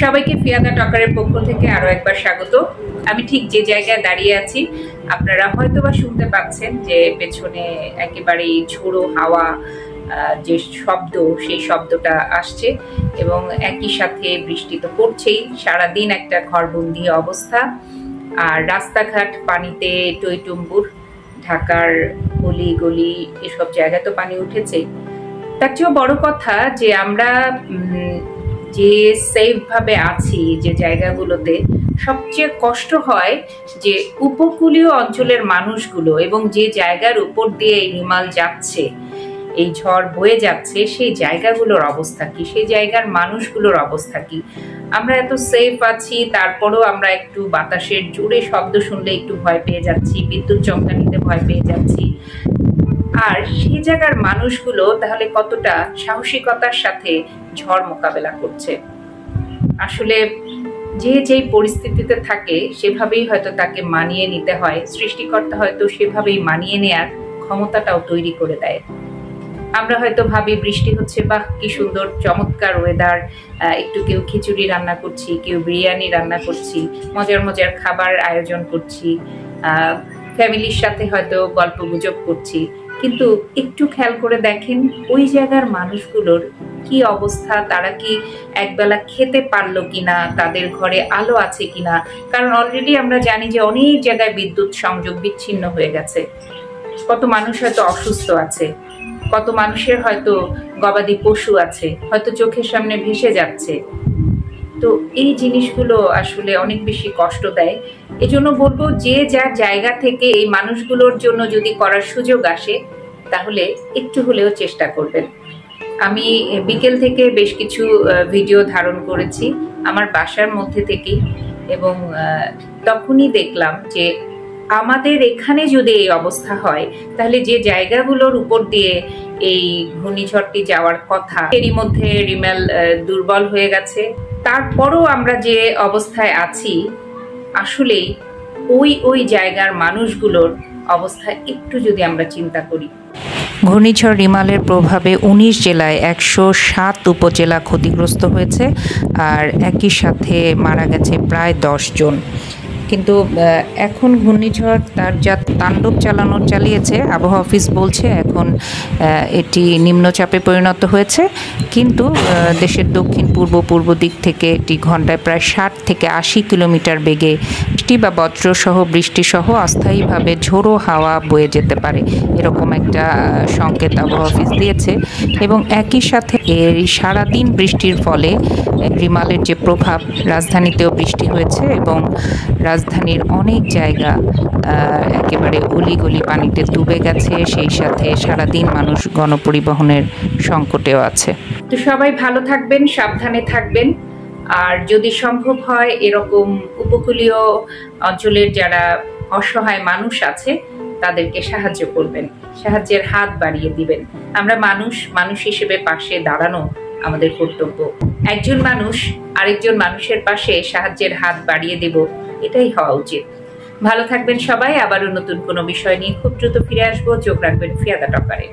সবাইকে ফিয়াদা টকারের পক্ষ থেকে আরো একবার স্বাগত। আমি ঠিক যে জায়গায় দাঁড়িয়ে আছি আপনারা হয়তোবা শুনতে পাচ্ছেন যে পেছনে একেবারেই ঝোড়ো হাওয়া, যে শব্দ সেই শব্দটা আসছে এবং একই সাথে বৃষ্টি তো পড়ছেই। সারাদিন একটা ঘরবন্দি অবস্থা, আর রাস্তাঘাট পানিতে টইটুম্বুর। ঢাকার গলি গলি এসব জায়গায় তো পানি উঠেছে। তার চেয়েও বড় কথা যে আমরা যে সেফ ভাবে আছি যে জায়গাগুলোতে, সবচেয়ে কষ্ট হয় যে উপকূলীয় অঞ্চলের মানুষগুলো এবং যে জায়গার উপর দিয়ে এই রিমাল যাচ্ছে, এই ঝড় বয়ে যাচ্ছে, সেই জায়গাগুলোর অবস্থা কি, সেই জায়গার মানুষগুলোর অবস্থা কি। আমরা এত সেফ আছি, তারপরও আমরা একটু বাতাসের জোরে শব্দ শুনলে একটু ভয় পেয়ে যাচ্ছি, বিদ্যুৎ চমকানিতে ভয় পেয়ে যাচ্ছি। আর সেই জায়গার মানুষগুলো তাহলে কতটা সাহসিকতার সাথে ঝড় মোকাবেলা করছে। আসলে যে যেই পরিস্থিতিতে থাকে সেভাবেই হয়তো তাকে মানিয়ে নিতে হয়। সৃষ্টিকর্তা হয়তো সেভাবেই মানিয়ে নেয়ার ক্ষমতাটাও তৈরি করে দেয়। আমরা হয়তো ভাবি বৃষ্টি হচ্ছে, বাহ কি সুন্দর চমৎকার ওয়েদার, একটু কেউ খিচুড়ি রান্না করছি, কেউ বিরিয়ানি রান্না করছি, মজার মজার খাবার আয়োজন করছি, ফ্যামিলির সাথে হয়তো গল্প গুজব করছি। কিন্তু একটু খেয়াল করে দেখেন ওই জায়গার মানুষগুলোর কি অবস্থা, তারা কি একবেলা খেতে পারলো কিনা, তাদের ঘরে আলো আছে কিনা। কারণ অলরেডি আমরা জানি যে অনেক জায়গায় বিদ্যুৎ সংযোগ বিচ্ছিন্ন হয়ে গেছে। কত মানুষ হয়তো অসুস্থ আছে, কত মানুষের হয়তো গবাদি পশু আছে, হয়তো চোখের সামনে ভেসে যাচ্ছে। তো এই জিনিসগুলো আসলে অনেক বেশি কষ্ট দেয়। এজন্য বলবো যে যার জায়গা থেকে এই মানুষগুলোর জন্য যদি করার সুযোগ আসে তাহলে একটু হলেও চেষ্টা করবেন। আমি বিকেল থেকে বেশ কিছু ভিডিও ধারণ করেছি আমার বাসার মধ্যে থেকেই, এবং তখনই দেখলাম যে আমাদের এখানে যদি এই অবস্থা হয় তাহলে যে জায়গাগুলোর উপর দিয়ে এই ঘূর্ণিঝড়টি যাওয়ার কথা, এরই মধ্যে রিমেল দুর্বল হয়ে গেছে। তারপরও আমরা যে অবস্থায় আছি, আসলেই ওই জায়গার মানুষগুলোর অবস্থা একটু যদি আমরা চিন্তা করি। ঘূর্ণিঝড় রিমালের প্রভাবে 19 জেলায় 107 উপজেলা ক্ষতিগ্রস্ত হয়েছে, আর একই সাথে মারা গেছে প্রায় 10 জন। কিন্তু এখন ঘূর্ণিঝড় তার যা তাণ্ডব চালিয়েছে, আবহাওয়া অফিস বলছে এখন এটি নিম্নচাপে পরিণত হয়েছে। কিন্তু দেশের দক্ষিণ পূর্ব দিক থেকে এটি ঘন্টায় প্রায় 60 থেকে 80 কিলোমিটার বেগে বৃষ্টি বা বজ্রসহ বৃষ্টিসহ অস্থায়ীভাবে ঝোড়ো হাওয়া বয়ে যেতে পারে, এরকম একটা সংকেত আবহাওয়া অফিস দিয়েছে। এবং একই সাথে এর সারাদিন বৃষ্টির ফলে রিমালের যে প্রভাব, রাজধানীতেও বৃষ্টি হয়েছে এবং রাজধানীর অনেক জায়গা একেবারে অলিগলি পানিতে ডুবে গেছে। সেই সাথে সারাদিন মানুষ গণপরিবহনের সংকটেও আছে। তো সবাই ভালো থাকবেন, সাবধানে থাকবেন। আর যদি সম্ভব হয় এরকম উপকূলীয় অঞ্চলের যারা অসহায় মানুষ আছে তাদেরকে সাহায্য করবেন, সাহায্যের হাত বাড়িয়ে দিবেন। আমরা মানুষ হিসেবে পাশে দাঁড়ানো আমাদের কর্তব্য। একজন মানুষ আরেকজন মানুষের পাশে সাহায্যের হাত বাড়িয়ে দেব, এটাই হওয়া উচিত। ভালো থাকবেন সবাই। আবারও নতুন কোনো বিষয় নিয়ে খুব দ্রুত ফিরে আসবো। চোখ রাখবেন ফিয়াদা টকারে।